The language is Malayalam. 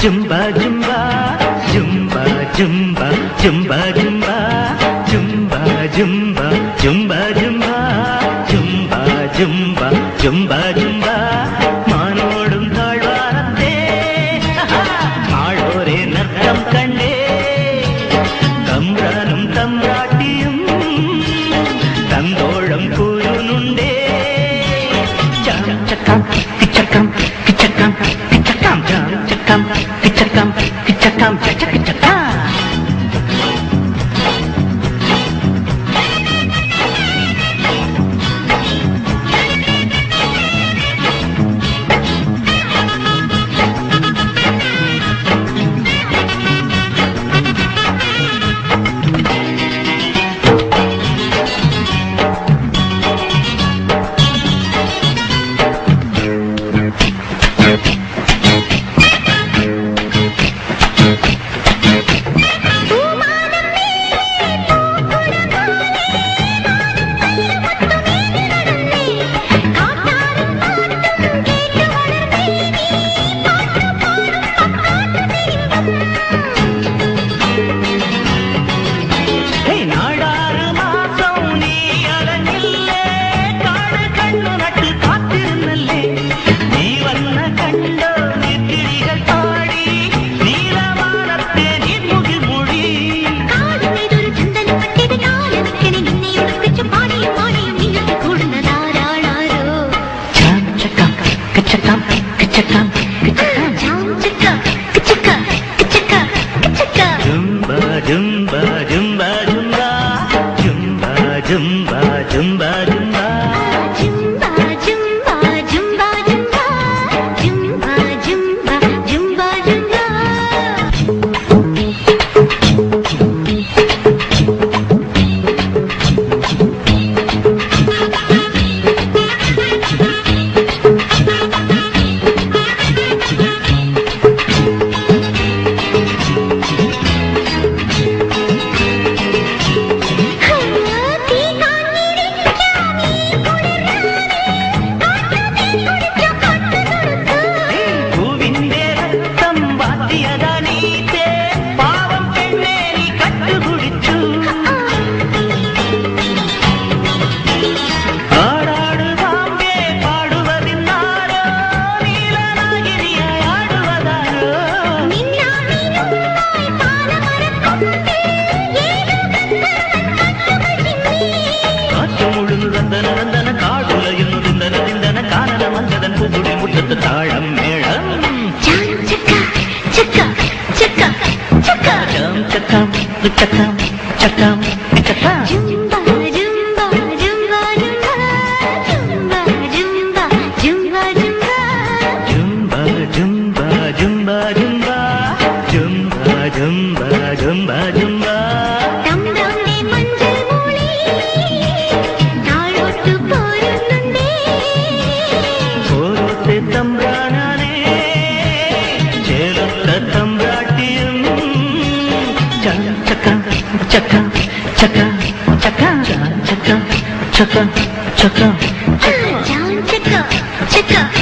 jumba jumba jumba jumba jumba jumba jumba jumba jumba jumba jumba jumba jumba jumba മാനോടും താഴ്വാരത്തെ ആളോരെ നൃത്തം കണ്ടേ തമ്പ്രാനും തമ്പ്രാട്ടിയും തന്തോളം കൂരുന്നുണ്ടേ ചക്കം കിച്ചക്കം കിച്ചക്കം കിച്ചക്കം ചക്കം കിച്ചക്കം കിച്ചക്കം ചക്ക Kichakam, kichakam, kichakam, kichakam, kichakam, kichakam, kichakam. Jumba, jumba, jumba, jumba, jumba, jumba, jumba, jumba. Jumba, jumba, jumba, jumba, jumba, jumba, jumba, jumba. താളം മേളം ചക്ക ചക്ക ചക്ക ചക്ക ചക്കം ചക്കം ചക്കം ചക്ക ജുംബ ജുംബ ജുംബ ജുംബ ജുംബ ജുംബ ജുംബ ജുംബ ജുംബ ജുംബ ജുംബ ജുംബ ജുംബ ജുംബ ജുംബ തമ്പ്രാന്റെ മഞ്ചൽ മൂളി താഴോട്ട് പോരുന്നുണ്ടേ ഓരോത്തെ തമ്പ്രാനാനേ ചേലത്ത തമ്പ്രാട്ടിയും ചക്ക ചക്ക ചക്ക ചക്ക ചക്ക ചക്ക ചക്ക ചക്ക ചക്ക